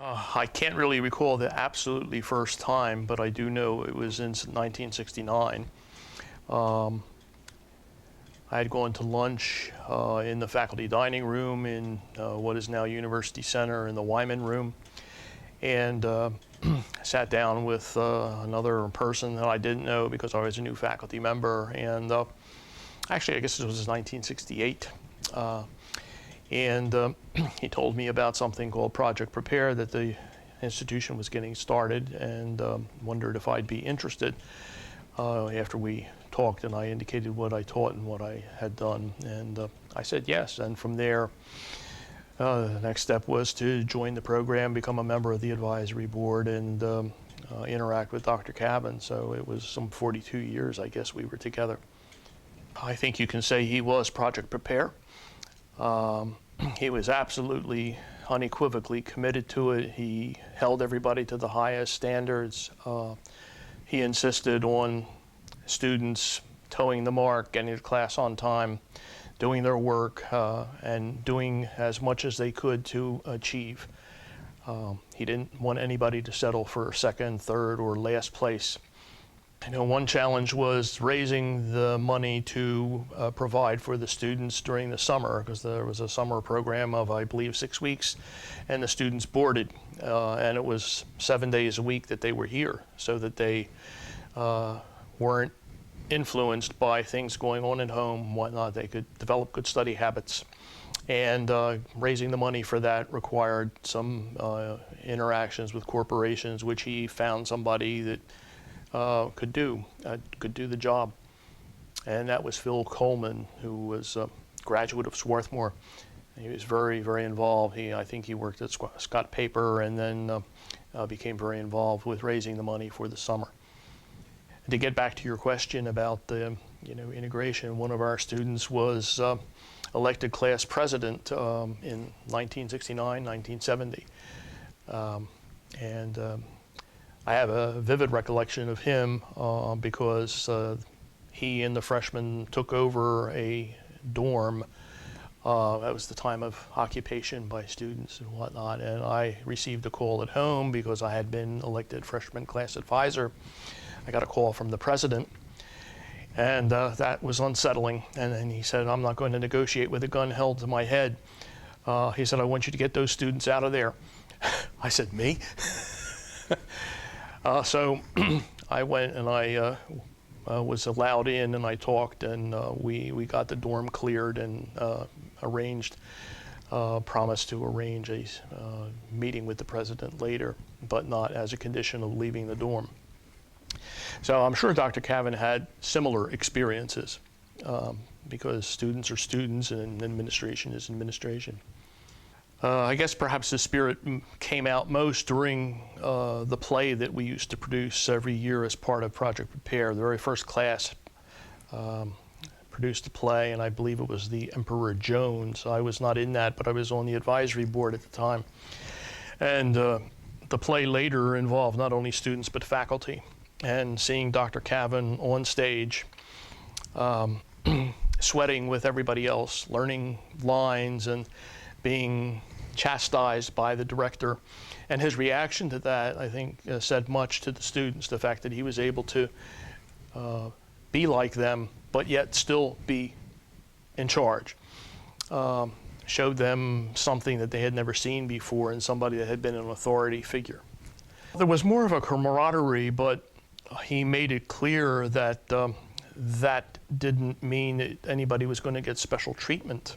I can't really recall the absolutely first time, but I do know it was in 1969. I had gone to lunch in the faculty dining room in what is now University Center in the Wyman room, and sat down with another person that I didn't know because I was a new faculty member, and actually I guess it was 1968. And he told me about something called Project Prepare that the institution was getting started, and wondered if I'd be interested. After we talked and I indicated what I taught and what I had done, and I said yes. And from there, the next step was to join the program, become a member of the advisory board, and interact with Dr. Cavin. So it was some 42 years, I guess, we were together. I think you can say he was Project Prepare. He was absolutely, unequivocally committed to it. He held everybody to the highest standards. He insisted on students towing the mark, getting to class on time, doing their work, and doing as much as they could to achieve. He didn't want anybody to settle for second, third, or last place. I know one challenge was raising the money to provide for the students during the summer, because there was a summer program of, I believe, 6 weeks, and the students boarded, and it was 7 days a week that they were here, so that they weren't influenced by things going on at home and whatnot. They could develop good study habits, and raising the money for that required some interactions with corporations, which he found somebody that could do the job, and that was Phil Coleman, who was a graduate of Swarthmore. He was very, very involved. I think he worked at Scott Paper, and then became very involved with raising the money for the summer. And to get back to your question about the integration, one of our students was elected class president in 1969, 1970, and I have a vivid recollection of him because he and the freshmen took over a dorm. That was the time of occupation by students and whatnot, and I received a call at home because I had been elected freshman class advisor. I got a call from the president, and that was unsettling. And then he said, "I'm not going to negotiate with a gun held to my head." He said, "I want you to get those students out of there." I said, "Me?" So I went, and I was allowed in, and I talked, and we got the dorm cleared, and promised to arrange a meeting with the president later, but not as a condition of leaving the dorm. So I'm sure Dr. Cavin had similar experiences, because students are students and administration is administration. I guess perhaps the spirit came out most during the play that we used to produce every year as part of Project Prepare. The very first class produced a play, and I believe it was The Emperor Jones. I was not in that, but I was on the advisory board at the time. And the play later involved not only students but faculty. And seeing Dr. Cavin on stage, sweating with everybody else, learning lines, and being chastised by the director, and his reaction to that, I think, said much to the students. The fact that he was able to be like them, but yet still be in charge, showed them something that they had never seen before in somebody that had been an authority figure. There was more of a camaraderie, but he made it clear that that didn't mean that anybody was going to get special treatment,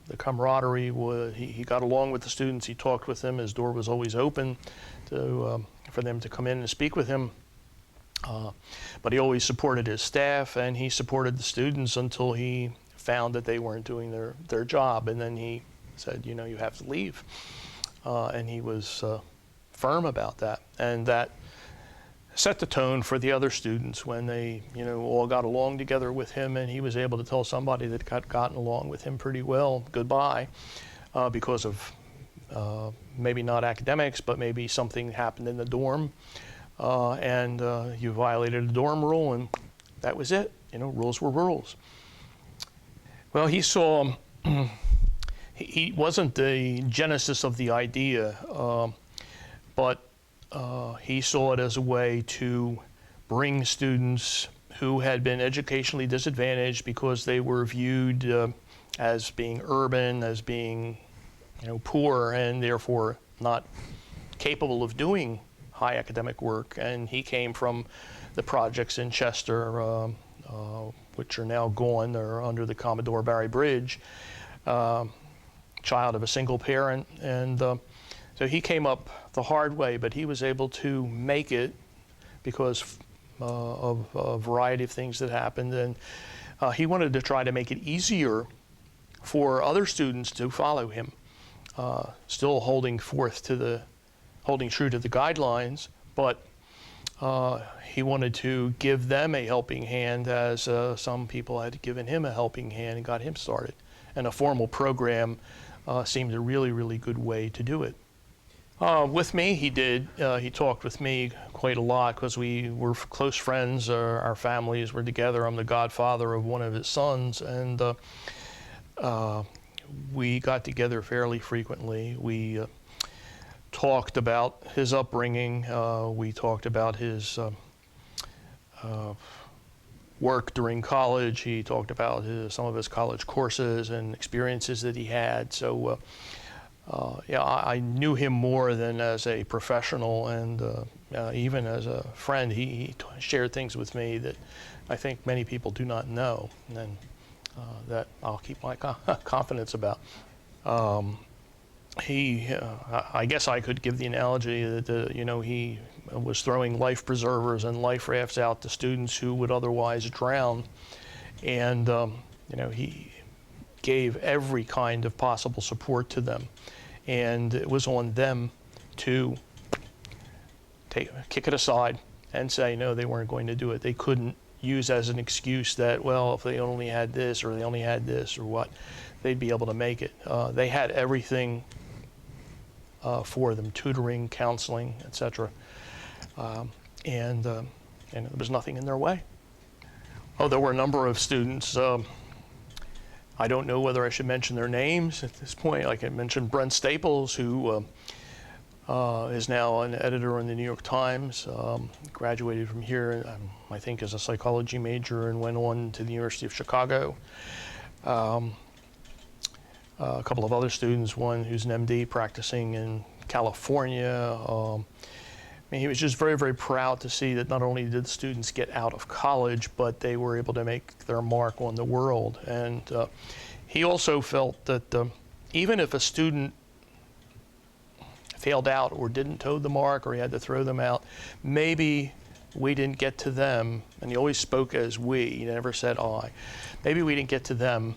the camaraderie was, he got along with the students, he talked with them, his door was always open for them to come in and speak with him. But he always supported his staff, and he supported the students until he found that they weren't doing their job, and then he said, you have to leave. And he was firm about that, and that set the tone for the other students when they, all got along together with him, and he was able to tell somebody that had gotten along with him pretty well goodbye because of maybe not academics, but maybe something happened in the dorm, and you violated the dorm rule, and that was it. Rules were rules. Well, he saw he wasn't the genesis of the idea, but he saw it as a way to bring students who had been educationally disadvantaged because they were viewed as being urban, as being, poor, and therefore not capable of doing high academic work. And he came from the projects in Chester, which are now gone. They're under the Commodore Barry Bridge. Child of a single parent, and so he came up the hard way, but he was able to make it because of a variety of things that happened, and he wanted to try to make it easier for other students to follow him, still holding true to the guidelines, but he wanted to give them a helping hand, as some people had given him a helping hand and got him started. And a formal program seemed a really, really good way to do it. With me, he talked with me quite a lot because we were close friends. Our families were together. I'm the godfather of one of his sons, and we got together fairly frequently. We talked about his upbringing. We talked about his work during college. He talked about some of his college courses and experiences that he had. So yeah, I knew him more than as a professional, and even as a friend. He shared things with me that I think many people do not know, and that I'll keep my confidence about. I guess I could give the analogy that he was throwing life preservers and life rafts out to students who would otherwise drown, and he gave every kind of possible support to them, and it was on them to kick it aside and say no, they weren't going to do it. They couldn't use as an excuse that, well, if they only had this or they only had this or what, they'd be able to make it. They had everything for them: tutoring, counseling, etc. And there was nothing in their way. Oh, there were a number of students. I don't know whether I should mention their names at this point. Like I mentioned Brent Staples, who is now an editor in the New York Times, graduated from here, I think, as a psychology major, and went on to the University of Chicago. A couple of other students, one who's an MD practicing in California. He was just very, very proud to see that not only did the students get out of college, but they were able to make their mark on the world. And he also felt that even if a student failed out or didn't toe the mark, or he had to throw them out, maybe we didn't get to them. And he always spoke as we, he never said I. Maybe we didn't get to them,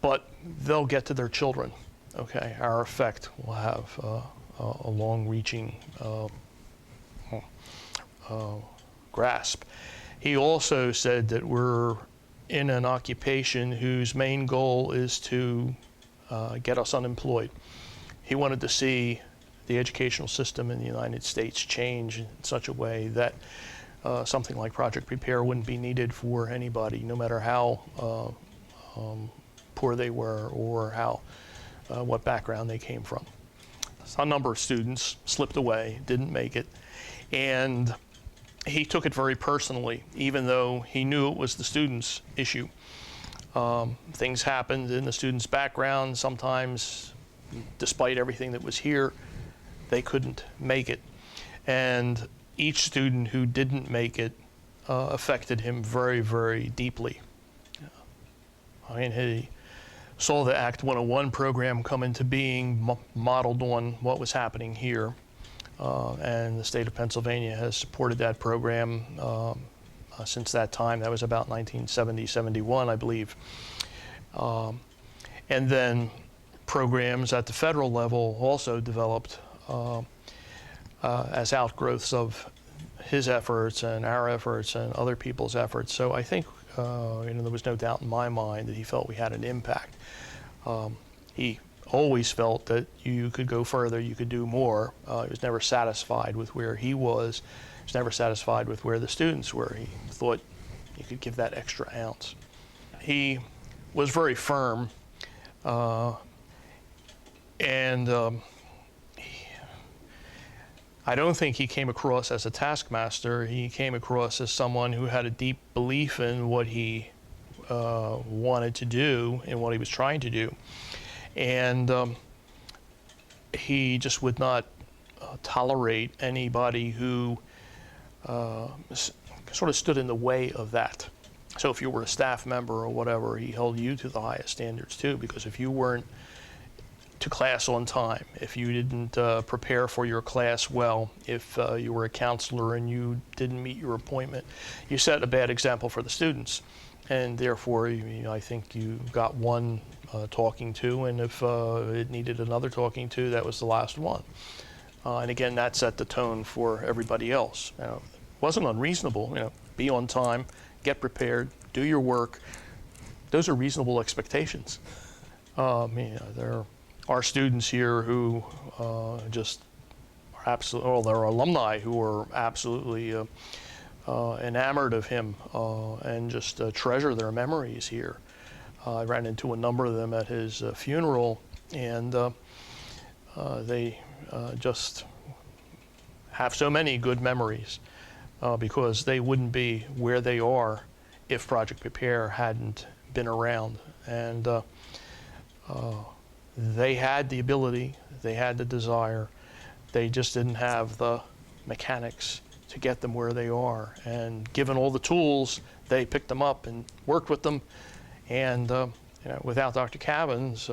but they'll get to their children. Okay, our effect will have a long-reaching grasp. He also said that we're in an occupation whose main goal is to get us unemployed. He wanted to see the educational system in the United States change in such a way that something like Project Prepare wouldn't be needed for anybody, no matter how poor they were or what background they came from. So a number of students slipped away, didn't make it, and he took it very personally, even though he knew it was the students' issue. Things happened in the students' background. Sometimes, despite everything that was here, they couldn't make it. And each student who didn't make it affected him very, very deeply. He saw the Act 101 program come into being, modeled on what was happening here. And the state of Pennsylvania has supported that program since that time. That was about 1970, 71, I believe. And then programs at the federal level also developed as outgrowths of his efforts and our efforts and other people's efforts. So I think there was no doubt in my mind that he felt we had an impact. He always felt that you could go further, you could do more. He was never satisfied with where he was. He was never satisfied with where the students were. He thought you could give that extra ounce. He was very firm And I don't think he came across as a taskmaster. He came across as someone who had a deep belief in what he wanted to do and what he was trying to do. And he just would not tolerate anybody who sort of stood in the way of that. So if you were a staff member or whatever, he held you to the highest standards too, because if you weren't to class on time, if you didn't prepare for your class well, if you were a counselor and you didn't meet your appointment, you set a bad example for the students. And therefore, I think you got one talking to, and if it needed another talking to, that was the last one. And again, that set the tone for everybody else. It wasn't unreasonable, be on time, get prepared, do your work. Those are reasonable expectations. There are students here who just are absolutely, well, there are alumni who are absolutely enamored of him and just treasure their memories here. I ran into a number of them at his funeral, and they just have so many good memories because they wouldn't be where they are if Project Prepare hadn't been around. And they had the ability, they had the desire, they just didn't have the mechanics to get them where they are. And given all the tools, they picked them up and worked with them. And without Dr. Cavin's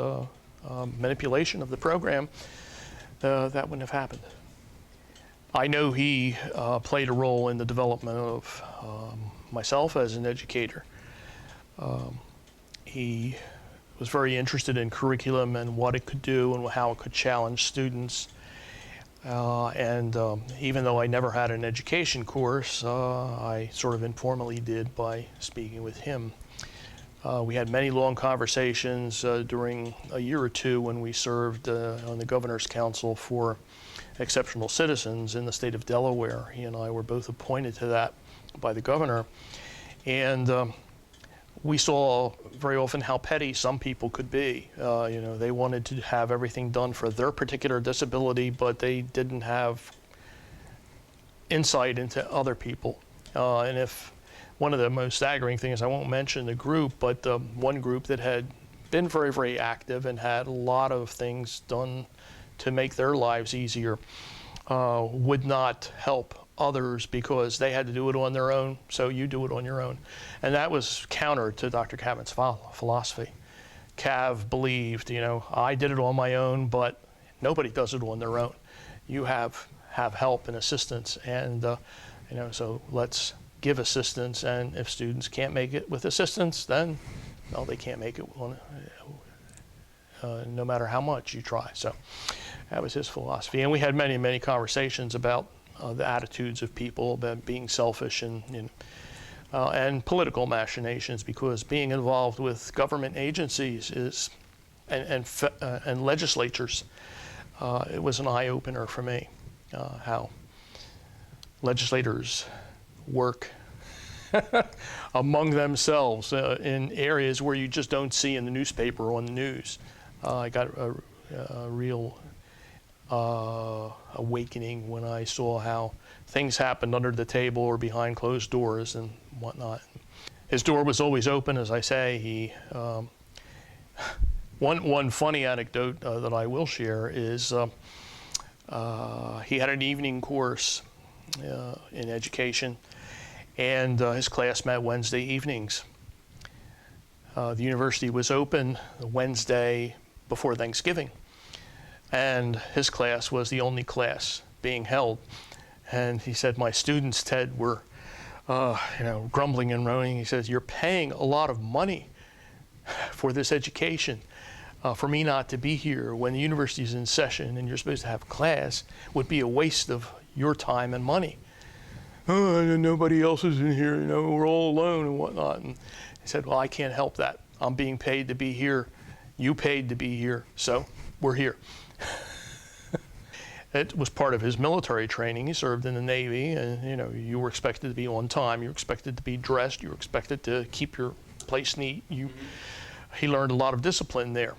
manipulation of the program, that wouldn't have happened. I know he played a role in the development of myself as an educator. He was very interested in curriculum and what it could do and how it could challenge students. Even though I never had an education course, I sort of informally did by speaking with him. We had many long conversations during a year or two when we served on the Governor's Council for Exceptional Citizens in the state of Delaware. He and I were both appointed to that by the governor. And we saw very often how petty some people could be. They wanted to have everything done for their particular disability, but they didn't have insight into other people. And if one of the most staggering things, I won't mention the group, but one group that had been very, very active and had a lot of things done to make their lives easier, would not help others because they had to do it on their own, so you do it on your own. And that was counter to Dr. Cavin's philosophy. Cav believed, I did it on my own, but nobody does it on their own. You have help and assistance, and so let's give assistance, and if students can't make it with assistance, then, well, they can't make it no matter how much you try. So that was his philosophy. And we had many, many conversations about the attitudes of people, about being selfish and political machinations, because being involved with government agencies and legislatures, it was an eye-opener for me, how legislators work among themselves in areas where you just don't see in the newspaper or on the news. I got a real awakening when I saw how things happened under the table or behind closed doors and whatnot. His door was always open, as I say. He one funny anecdote that I will share is he had an evening course in education, and his class met Wednesday evenings. The university was open Wednesday before Thanksgiving, and his class was the only class being held. And he said, my students, Ted, were grumbling and moaning. He says, you're paying a lot of money for this education. For me not to be here when the university's in session and you're supposed to have class would be a waste of your time and money. Oh, nobody else is in here, we're all alone and whatnot. And he said, well, I can't help that. I'm being paid to be here. You paid to be here, so we're here. It was part of his military training. He served in the Navy, and you were expected to be on time. You were expected to be dressed. You were expected to keep your place neat. He learned a lot of discipline there.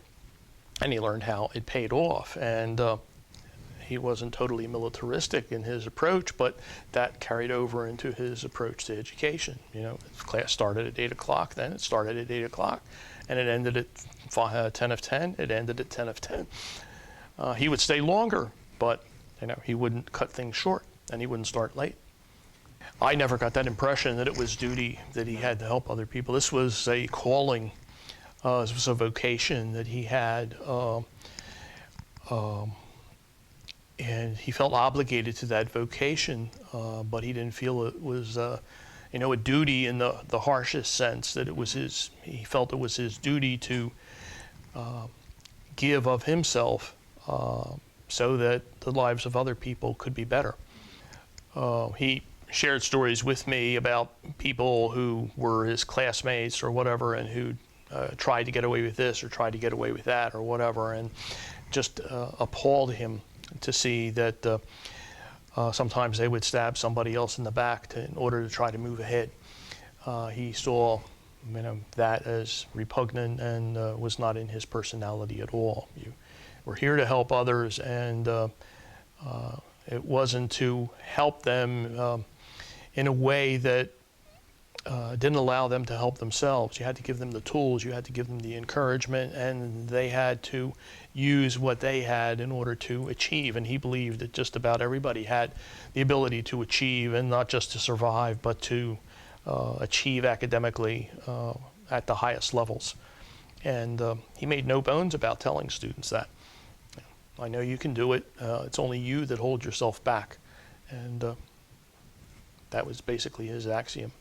and he learned how it paid off. And he wasn't totally militaristic in his approach, but that carried over into his approach to education. You know, his class started at 8 o'clock, then it started at 8 o'clock, and it ended at 10 of 10, it ended at 10 of 10. He would stay longer, but you know, he wouldn't cut things short, and he wouldn't start late. I never got that impression that it was duty, that he had to help other people. This was a calling, this was a vocation that he had, and he felt obligated to that vocation, but he didn't feel it was, you know, a duty in the harshest sense, that it was he felt it was his duty to give of himself so that the lives of other people could be better. He shared stories with me about people who were his classmates or whatever, and who tried to get away with this or tried to get away with that or whatever, and just appalled him to see that sometimes they would stab somebody else in the back in order to try to move ahead. He saw, you know, that as repugnant, and was not in his personality at all. We're here to help others, and it wasn't to help them in a way that didn't allow them to help themselves. You had to give them the tools, you had to give them the encouragement, and they had to use what they had in order to achieve. And he believed that just about everybody had the ability to achieve, and not just to survive, but to achieve academically at the highest levels. And he made no bones about telling students that. I know you can do it, it's only you that hold yourself back. And that was basically his axiom.